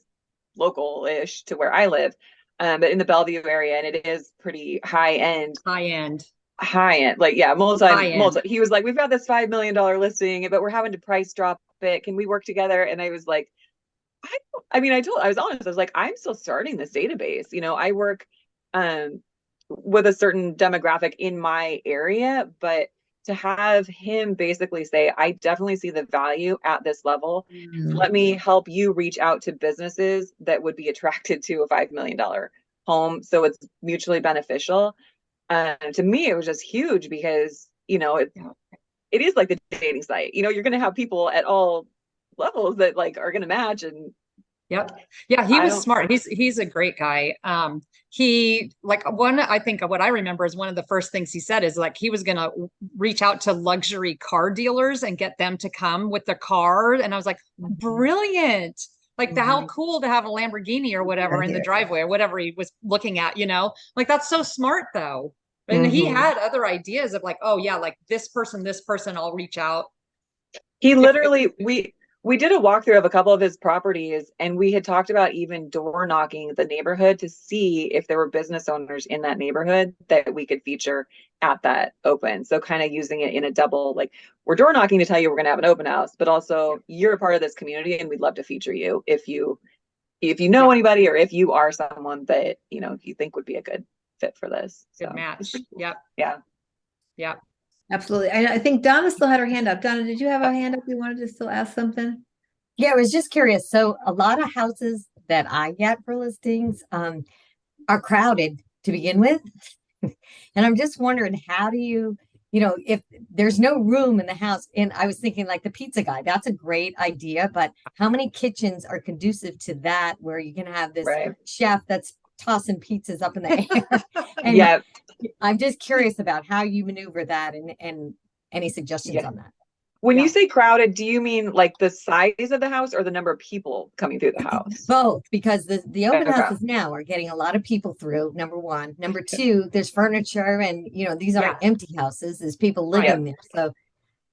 local-ish to where I live, but in the Bellevue area, and it is pretty high end. Like multi. He was like, we've got this $5 million listing, but we're having to price drop it. Can we work together? And I was like, I was honest. I was like, I'm still starting this database. I work with a certain demographic in my area, but to have him basically say, I definitely see the value at this level. Let me help you reach out to businesses that would be attracted to a $5 million home. So it's mutually beneficial. To me, it was just huge because you know, it is like the dating site. You know, you're going to have people at all levels that like are going to match. And yep. Yeah, he was smart. He's a great guy. He like I think what I remember is one of the first things he said is like he was gonna reach out to luxury car dealers and get them to come with their car. And I was like, brilliant. Like how cool to have a Lamborghini or whatever in the driveway or whatever he was looking at, you know, like that's so smart though. And he had other ideas of like, oh yeah, like this person, I'll reach out. He literally, we did a walkthrough of a couple of his properties, and we had talked about even door knocking the neighborhood to see if there were business owners in that neighborhood that we could feature at that open. So kind of using it in a double, like we're door knocking to tell you we're going to have an open house, but also you're a part of this community and we'd love to feature you if you know anybody, or if you are someone that, you know, you think would be a good fit for this. Good match. Yep. Yeah. Yep. Absolutely. I think Donna still had her hand up. Donna, did you have a hand up? You wanted to still ask something? Yeah, I was just curious. So a lot of houses that I get for listings are crowded to begin with. And I'm just wondering, how do you know, if there's no room in the house, and I was thinking like the pizza guy, that's a great idea, but how many kitchens are conducive to that where you can have this chef that's tossing pizzas up in the air? And yeah. I'm just curious about how you maneuver that and any suggestions on that. When you say crowded, do you mean like the size of the house or the number of people coming through the house? Both, because the open houses now are getting a lot of people through, number one. Number two, there's furniture, and you know, these aren't empty houses, there's people living there. So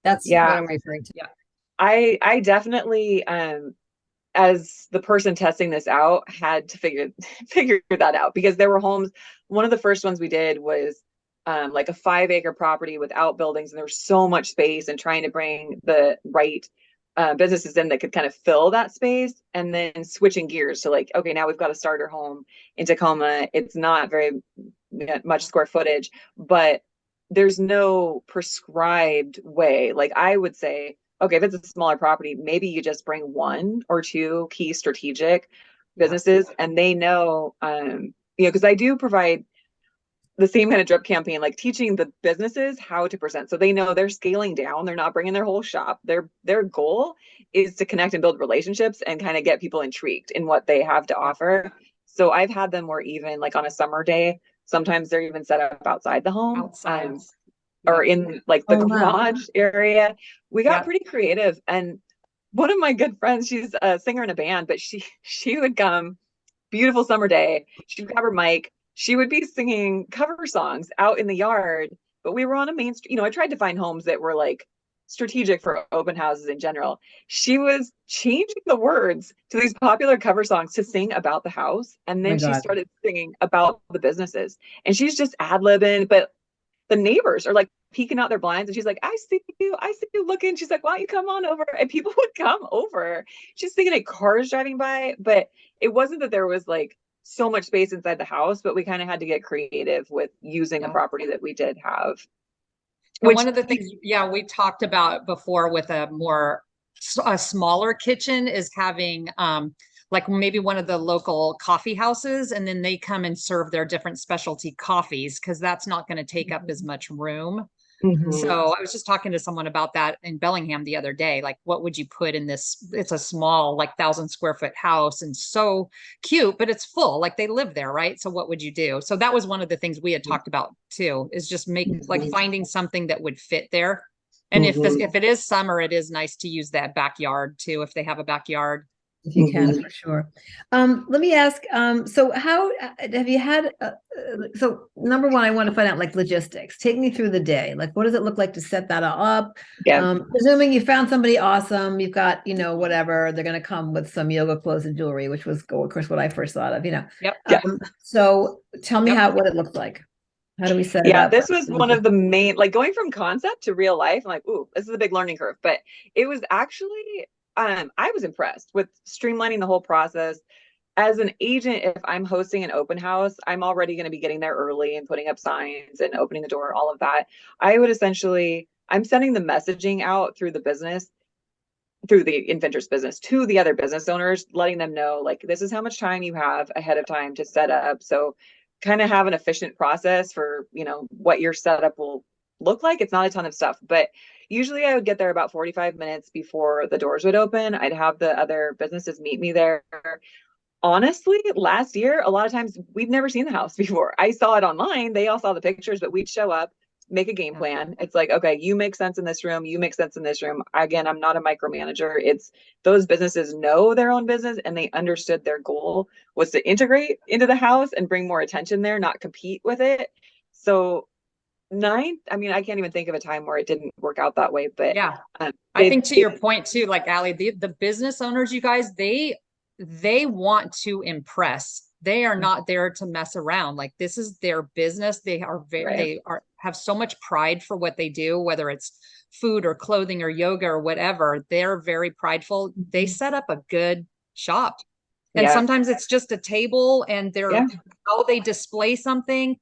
that's what I'm referring to. Yeah. I definitely as the person testing this out had to figure that out, because there were homes. One of the first ones we did was like a 5-acre property with outbuildings, and there was so much space, and trying to bring the right businesses in that could kind of fill that space, and then switching gears to like, okay, now we've got a starter home in Tacoma. It's not very much square footage, but there's no prescribed way. Like I would say, okay, if it's a smaller property, maybe you just bring 1 or 2 key strategic businesses, and they know, you know, because I do provide the same kind of drip campaign, like teaching the businesses how to present. So they know they're scaling down. They're not bringing their whole shop. Their goal is to connect and build relationships and kind of get people intrigued in what they have to offer. So I've had them where even like on a summer day, sometimes they're even set up outside the home. Or in like the garage area. We got pretty creative. And one of my good friends, she's a singer in a band, but she would come, beautiful summer day, she'd grab her mic, she would be singing cover songs out in the yard. But we were on a main street. You know, I tried to find homes that were like strategic for open houses in general. She was changing the words to these popular cover songs to sing about the house. And then she started singing about the businesses. And she's just ad-libbing, but the neighbors are like peeking out their blinds, and she's like, I see you looking. She's like, why don't you come on over? And people would come over. She's thinking of cars driving by, but it wasn't that there was like so much space inside the house, but we kind of had to get creative with using a property that we did have. Which, one of the things, we talked about before with a smaller kitchen is having, like maybe one of the local coffee houses, and then they come and serve their different specialty coffees, because that's not going to take up as much room. So I was just talking to someone about that in Bellingham the other day. Like, what would you put in this? It's a small, like 1,000-square-foot house, and so cute, but it's full. Like they live there, right? So what would you do? So that was one of the things we had talked about too, is just like finding something that would fit there. And if it is summer, it is nice to use that backyard too, if they have a backyard. If you can, for sure. Let me ask, so how have you had, so number one, I want to find out like logistics. Take me through the day. Like, what does it look like to set that up? Presuming you found somebody awesome, you've got, you know, whatever, they're going to come with some yoga clothes and jewelry, which was, of course, what I first thought of, you know. So tell me what it looked like. How do we set it up? This was one of the main, like going from concept to real life. I'm like, ooh, this is a big learning curve, but it was actually, I was impressed with streamlining the whole process. As an agent, if I'm hosting an open house, I'm already going to be getting there early and putting up signs and opening the door, all of that. I would essentially, I'm sending the messaging out through the business, through the Infinterest business, to the other business owners, letting them know, like, this is how much time you have ahead of time to set up. So kind of have an efficient process for, you know, what your setup will look like. It's not a ton of stuff, but usually I would get there about 45 minutes before the doors would open. I'd have the other businesses meet me there. Honestly, last year, a lot of times we'd never seen the house before. I saw it online. They all saw the pictures, but we'd show up, make a game plan. It's like, okay, you make sense in this room. You make sense in this room. Again, I'm not a micromanager. It's those businesses know their own business and they understood their goal was to integrate into the house and bring more attention there, not compete with it. So I mean, I can't even think of a time where it didn't work out that way, but yeah, I think to your point too, like Allie, the business owners, you guys, they want to impress. They are not there to mess around. Like this is their business. They are have so much pride for what they do, whether it's food or clothing or yoga or whatever. They're very prideful. They set up a good shop. And sometimes it's just a table and how they display something.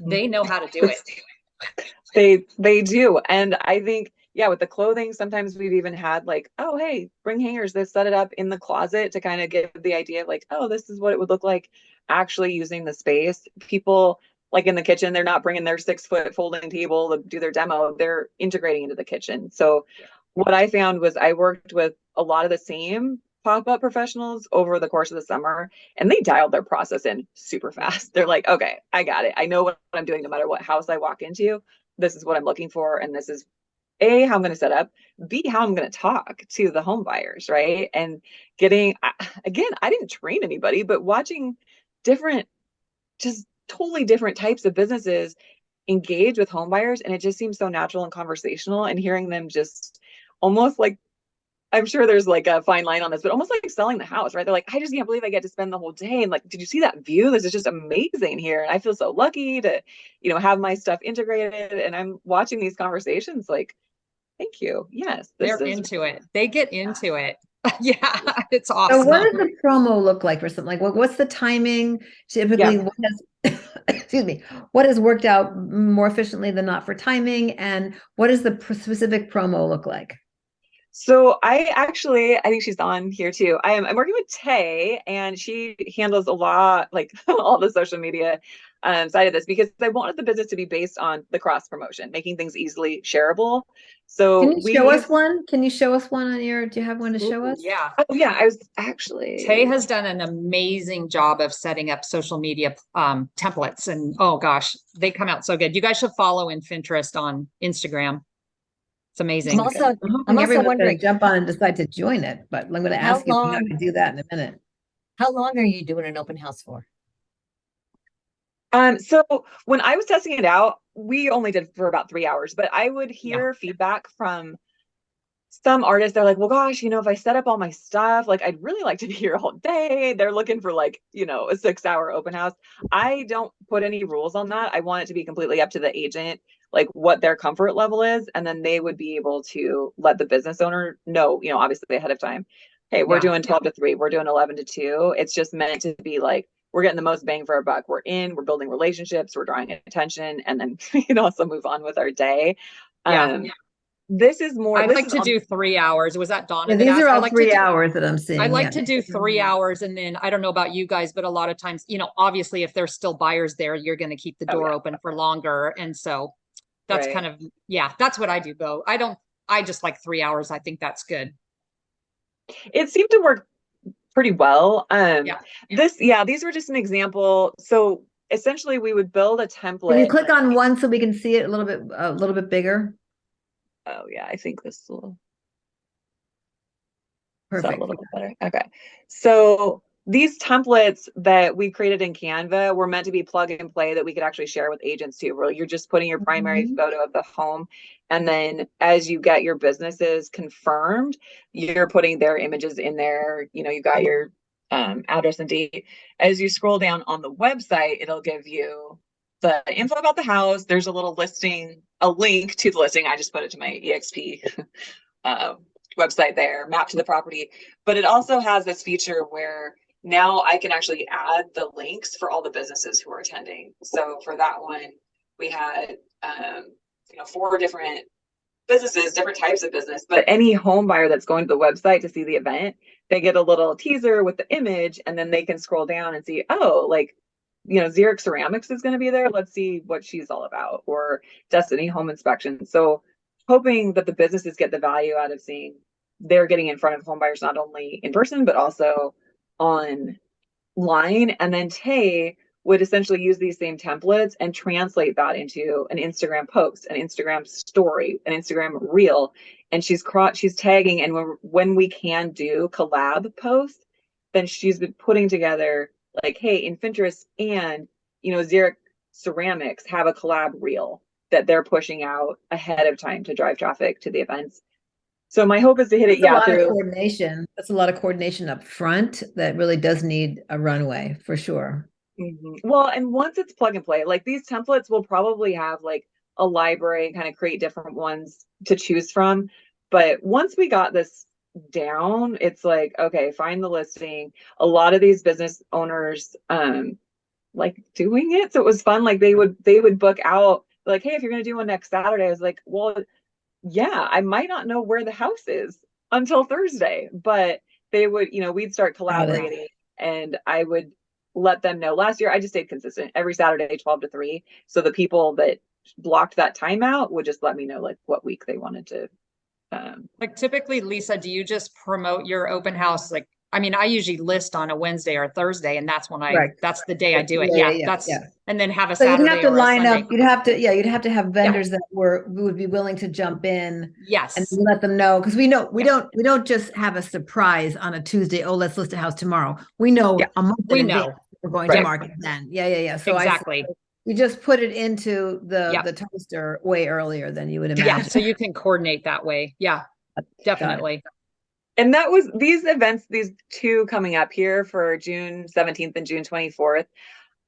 They know how to do it. They do. And I think, with the clothing, sometimes we've even had like, oh, hey, bring hangers. They set it up in the closet to kind of give the idea of like, oh, this is what it would look like actually using the space. People like in the kitchen, they're not bringing their 6-foot folding table to do their demo. They're integrating into the kitchen. So what I found was I worked with a lot of the same pop-up professionals over the course of the summer, and they dialed their process in super fast. They're like, okay, I got it. I know what I'm doing no matter what house I walk into. This is what I'm looking for. And this is A, how I'm going to set up, B, how I'm going to talk to the home buyers, right? And again, I didn't train anybody, but watching just totally different types of businesses engage with home buyers, and it just seems so natural and conversational, and hearing them just almost like, I'm sure there's like a fine line on this, but almost like selling the house, right? They're like, I just can't believe I get to spend the whole day. And like, did you see that view? This is just amazing here. And I feel so lucky to, have my stuff integrated. And I'm watching these conversations like, thank you. Yes. They're into it. They get into it. Yeah. It's awesome. So what does the promo look like for something? Like what's the timing? Typically, what excuse me, what has worked out more efficiently than not for timing? And what does the specific promo look like? So I think she's on here too. I'm working with Tay, and she handles a lot, like all the social media side of this, because I wanted the business to be based on the cross promotion, making things easily shareable. So can you show us one? Can you show us one on your, do you have one to show us? Yeah. Oh yeah, I was actually, Tay has done an amazing job of setting up social media templates, and oh gosh, they come out so good. You guys should follow Infinterest on Instagram. It's amazing. I'm also wondering, jump on and decide to join it, but I'm going to ask you how to do that in a minute. How long are you doing an open house for? So when I was testing it out, we only did for about 3 hours, but I would hear feedback from some artists. They're like, well, gosh, if I set up all my stuff, like, I'd really like to be here all day. They're looking for like, a 6-hour open house. I don't put any rules on that. I want it to be completely up to the agent, like what their comfort level is. And then they would be able to let the business owner know, obviously ahead of time, hey, we're doing 12 to 3, we're doing 11 to 2. It's just meant to be like, we're getting the most bang for our buck. We're building relationships, we're drawing attention, and then we can also move on with our day. This is more. I'd like to do 3 hours. Was that Donna? These are all 3 hours that I'm seeing. I'd like to do 3 hours, and then I don't know about you guys, but a lot of times, obviously, if there's still buyers there, you're going to keep the door open for longer, and so that's kind of that's what I do. Though I just like 3 hours. I think that's good. It seemed to work pretty well. These were just an example. So essentially, we would build a template. Can you click on one so we can see it a little bit bigger? Oh yeah, I think this will. Perfect. A little bit better. Okay. So these templates that we created in Canva were meant to be plug and play that we could actually share with agents too, where you're just putting your primary photo of the home. And then as you get your businesses confirmed, you're putting their images in there. You got your address and date. As you scroll down on the website, it'll give you the info about the house. There's a little listing, a link to the listing. I just put it to my EXP website there, map to the property. But it also has this feature where now I can actually add the links for all the businesses who are attending. So for that one, we had 4 different businesses, different types of business, but any home buyer that's going to the website to see the event, they get a little teaser with the image, and then they can scroll down and see, oh, like Xeric Ceramics is going to be there. Let's see what she's all about, or Destiny Home Inspection. So hoping that the businesses get the value out of seeing they're getting in front of home buyers, not only in person, but also online. And then Tay would essentially use these same templates and translate that into an Instagram post, an Instagram story, an Instagram reel. And she's tagging, and when we can do collab posts, then she's been putting together like, hey, Infinterest and Xeric Ceramics have a collab reel that they're pushing out ahead of time to drive traffic to the events. So my hope is to hit it. That's a lot of coordination. That's a lot of coordination up front that really does need a runway for sure. Mm-hmm. Well, and once it's plug and play, like these templates will probably have like a library, kind of create different ones to choose from. But once we got this down, it's like, okay, find the listing. A lot of these business owners like doing it. So it was fun. Like they would book out like, hey, if you're gonna do one next Saturday, I was like, well, yeah, I might not know where the house is until Thursday, but they would, we'd start collaborating and I would let them know. Last year, I just stayed consistent every Saturday, 12 to 3. So the people that blocked that time out would just let me know like what week they wanted to. Like typically, Lisa, do you just promote your open house? Like, I mean, I usually list on a Wednesday or Thursday, and that's when that's the day I do it. And then have a Saturday. You'd have to or line a up. You'd have to have vendors that would be willing to jump in. Yes. And let them know, because we don't just have a surprise on a Tuesday. Oh, let's list a house tomorrow. We know a month in advance we're going to market then. Yeah. So exactly. You just put it into the toaster way earlier than you would imagine. Yeah, so you can coordinate that way. Yeah, definitely. And that was these events, these two coming up here for June 17th and June 24th.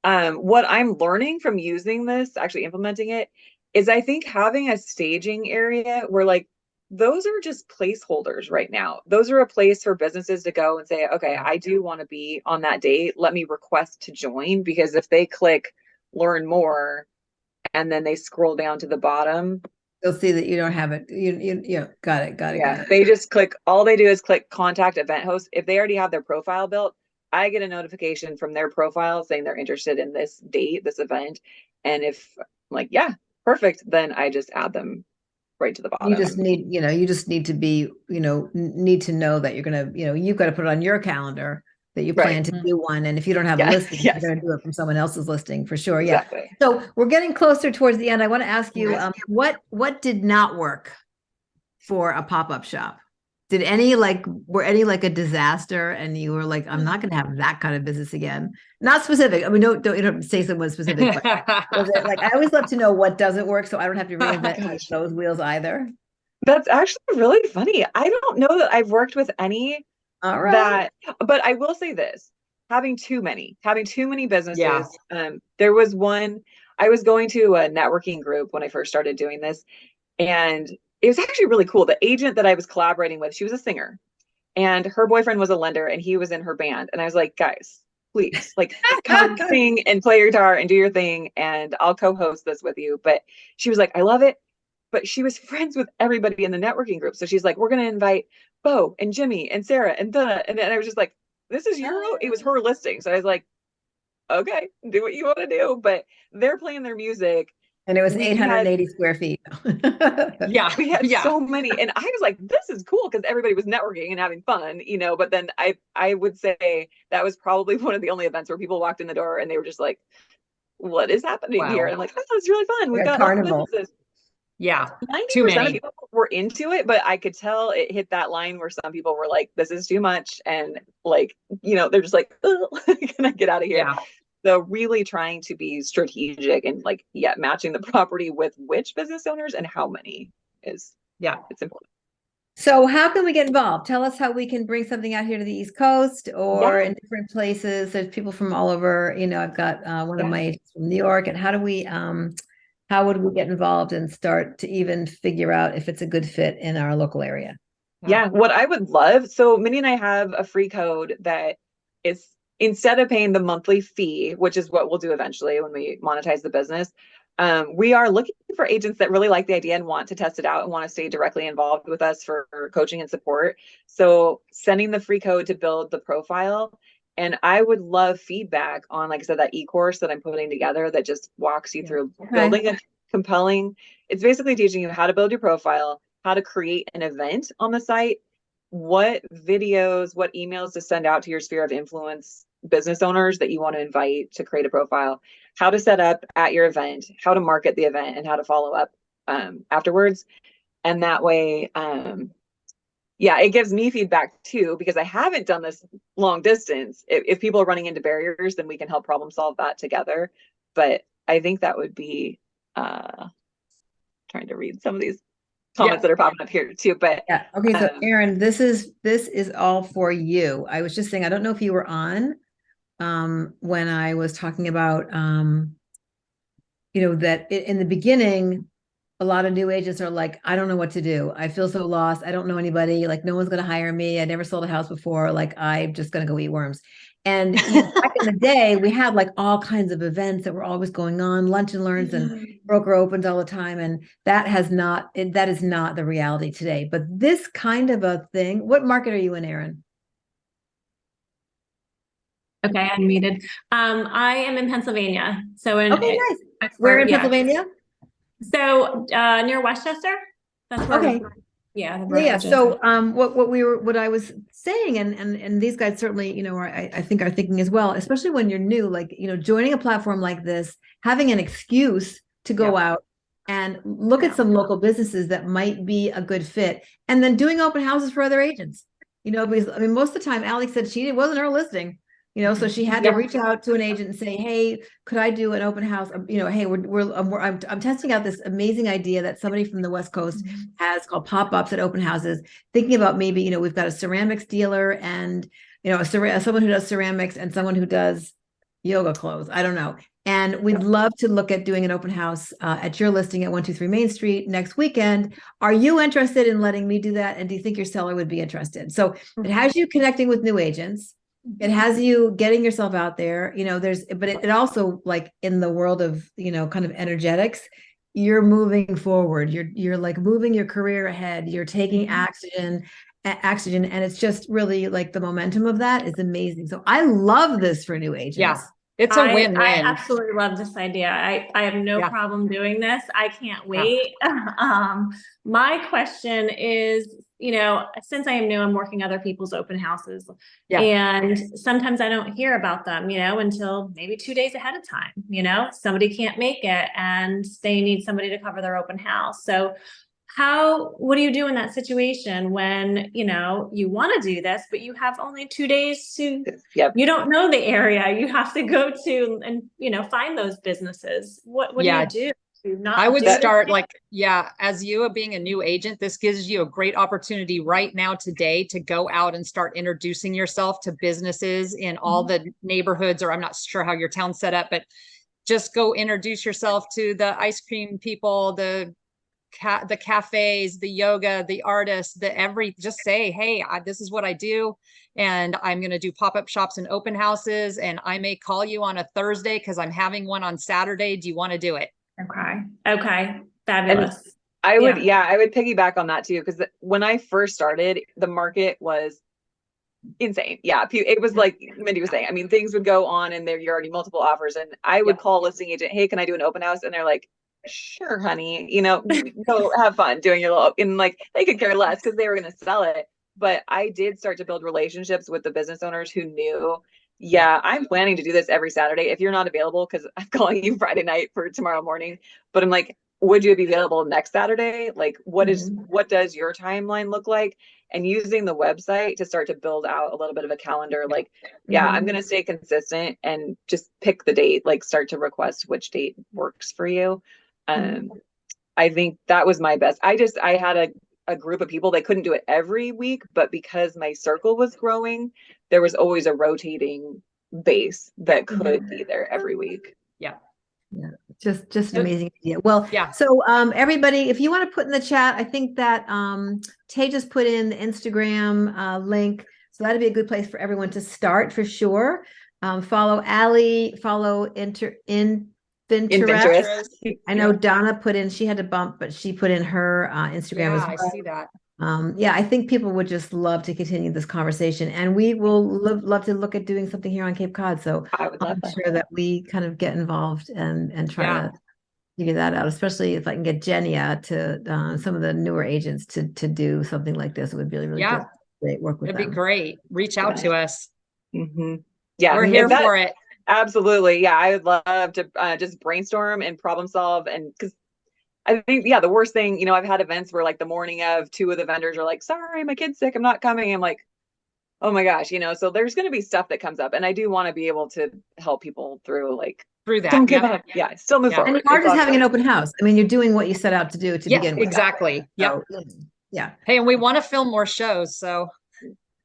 What I'm learning from using this, actually implementing it, is I think having a staging area where like those are just placeholders right now. Those are a place for businesses to go and say, okay, I do want to be on that date. Let me request to join, because if they click learn more and then they scroll down to the bottom, you'll see that you don't have it. You got it. They just click, all they do is click contact event host. If they already have their profile built, I get a notification from their profile saying they're interested in this date, this event. And if I'm like, yeah, perfect, then I just add them right to the bottom. You just need to be, need to know that you're going to, you've got to put it on your calendar that you plan to do one. And if you don't have a listing, you're going to do it from someone else's listing for sure. Yeah. Exactly. So we're getting closer towards the end. I want to ask you, what did not work for a pop-up shop? Were any like a disaster and you were like, I'm not going to have that kind of business again? Not specific. I mean, don't say someone specific. But was it like, I always love to know what doesn't work so I don't have to reinvent those wheels either. That's actually really funny. I don't know that I've worked with any but I will say this, having too many businesses. There was one, I was going to a networking group when I first started doing this, and it was actually really cool. The agent that I was collaborating with, she was a singer, and her boyfriend was a lender, and he was in her band. And I was like, guys, please, like, come sing and play your guitar and do your thing, and I'll co-host this with you. But she was like, I love it. But she was friends with everybody in the networking group. So she's like, we're going to invite Bo and Jimmy and Sarah and I was just like, this is it was her listing. So I was like, okay, do what you want to do. But they're playing their music. And it was 880 square feet. We had so many. And I was like, this is cool, because everybody was networking and having fun, but then I would say that was probably one of the only events where people walked in the door and they were just like, what is happening here? And I'm like, oh, it's really fun. We've got carnival. businesses. Yeah, 90% of people were into it, but I could tell it hit that line where some people were like, this is too much. And like, they're just like, oh, can I get out of here? Yeah. So really trying to be strategic and like, matching the property with which business owners and how many it's important. So how can we get involved? Tell us how we can bring something out here to the East Coast or in different places. There's people from all over, I've got one of my agents from New York. And how would we get involved and start to even figure out if it's a good fit in our local area? Yeah, what I would love. So Minnie and I have a free code that is, instead of paying the monthly fee, which is what we'll do eventually when we monetize the business, we are looking for agents that really like the idea and want to test it out and want to stay directly involved with us for coaching and support. So sending the free code to build the profile, And I would love feedback on, like I said, that e-course that I'm putting together that just walks you through building a compelling, it's basically teaching you how to build your profile, how to create an event on the site, what videos, what emails to send out to your sphere of influence business owners that you want to invite to create a profile, how to set up at your event, how to market the event, and how to follow up afterwards. And that way, yeah, it gives me feedback too, because I haven't done this long distance. If people are running into barriers, then we can help problem solve that together. But I think that would be trying to read some of these comments that are popping up here too. But yeah, okay. So Erin, this is all for you. I was just saying, I don't know if you were on when I was talking about that in the beginning, a lot of new agents are like, I don't know what to do. I feel so lost. I don't know anybody. Like, no one's going to hire me. I never sold a house before. Like, I'm just going to go eat worms. And back in the day, we had like all kinds of events that were always going on, lunch and learns and broker opens all the time. And that is not the reality today. But this kind of a thing, what market are you in, Erin? Okay, unmuted. I am in Pennsylvania. So okay, nice. Where in Pennsylvania? So near Westchester. That's where. Okay. Yeah. So what I was saying, and these guys certainly, I think are thinking as well, especially when you're new, like, joining a platform like this, having an excuse to go out and look at some local businesses that might be a good fit, and then doing open houses for other agents. Because I mean, most of the time, Alex said it wasn't her listing. So she had to reach out to an agent and say, hey, could I do an open house? Hey, I'm testing out this amazing idea that somebody from the West Coast has called pop-ups at open houses, thinking about maybe, we've got a ceramics dealer and, someone who does ceramics and someone who does yoga clothes. I don't know. And we'd love to look at doing an open house at your listing at 123 Main Street next weekend. Are you interested in letting me do that? And do you think your seller would be interested? So it has you connecting with new agents. It has you getting yourself out there, but it also, like, in the world of, kind of energetics, you're moving forward. You're like moving your career ahead. You're taking oxygen. And it's just really like the momentum of that is amazing. So I love this for new agents. Yeah. It's a win-win. I absolutely love this idea. I have no problem doing this. I can't wait. My question is, since I am new, I'm working other people's open houses. And sometimes I don't hear about them, until maybe 2 days ahead of time. Somebody can't make it and they need somebody to cover their open house. So what do you do in that situation when, you want to do this, but you have only 2 days to, you don't know the area, you have to go to and, find those businesses. What do you do? I would start as you being a new agent, this gives you a great opportunity right now today to go out and start introducing yourself to businesses in all the neighborhoods, or I'm not sure how your town's set up, but just go introduce yourself to the ice cream people, the cafes, the yoga, the artists, just say, hey, this is what I do. And I'm going to do pop-up shops and open houses. And I may call you on a Thursday because I'm having one on Saturday. Do you want to do it? Okay. Fabulous. And I would piggyback on that too. Because when I first started, the market was insane. Yeah. It was like Mindy was saying, I mean, things would go on and you're already multiple offers. And I would call a listing agent, hey, can I do an open house? And they're like, sure, honey, go have fun doing your little, and like, they could care less because they were going to sell it. But I did start to build relationships with the business owners who knew, I'm planning to do this every Saturday. If you're not available, because I'm calling you Friday night for tomorrow morning, but I'm like, would you be available next Saturday? Like, what does your timeline look like? And using the website to start to build out a little bit of a calendar, like, I'm going to stay consistent and just pick the date, like start to request which date works for you. I think that was my best. I had a group of people that couldn't do it every week, but because my circle was growing, there was always a rotating base that could be there every week. Yeah. Just an amazing idea. Well, so everybody, if you want to put in the chat, I think that Tay just put in the Instagram link. So that'd be a good place for everyone to start for sure. Follow Allie, follow Infinterest. I know Donna put in, she had to bump, but she put in her Instagram as well. I see that. Yeah, I think people would just love to continue this conversation, and we will love to look at doing something here on Cape Cod. So I would I'll love make that. sure that we kind of get involved and try Yeah. to figure that out, especially if I can get Jenia to some of the newer agents to do something like this. It would be really, really Yeah. good. Great work with It'd be them. great. Reach out to us. Yeah, We're here for it. Absolutely. Yeah, I would love to just brainstorm and problem solve. And because I think, yeah, the worst thing, you know, I've had events where like the morning of, two of the vendors are like, sorry, my kid's sick, I'm not coming. I'm like, oh my gosh, you know, so there's going to be stuff that comes up, and I do want to be able to help people through that. Don't give up. Yeah, still move forward. And you are just having an open house. I mean, you're doing what you set out to do to begin with. Exactly. So, yeah. Hey, and we want to film more shows, so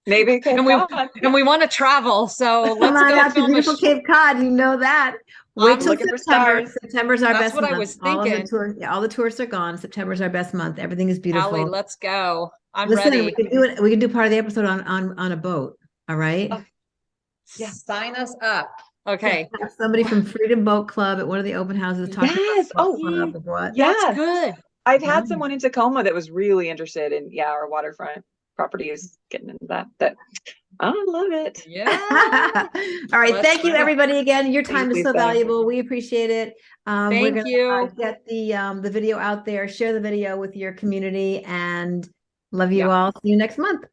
maybe and we want to travel, so let's come on go out to film beautiful Cape Cod. You know that. Wait till September. September's our best month. That's what I was thinking. All the tourists are gone. September's our best month. Everything is beautiful. Allie, let's go. I'm Listen, ready. we can do it. We can do part of the episode on a boat. All right. Yeah. Sign us up. Okay. Have somebody from Freedom Boat Club at one of the open houses talking about what. That's good. I've had someone in Tacoma that was really interested in our waterfront properties, getting into that. I love it. Yeah. All right. Thank you, everybody. Again, your time is so Lisa. valuable. We appreciate it. Thank we're you. Get the video out there. Share the video with your community, and love you all. See you next month.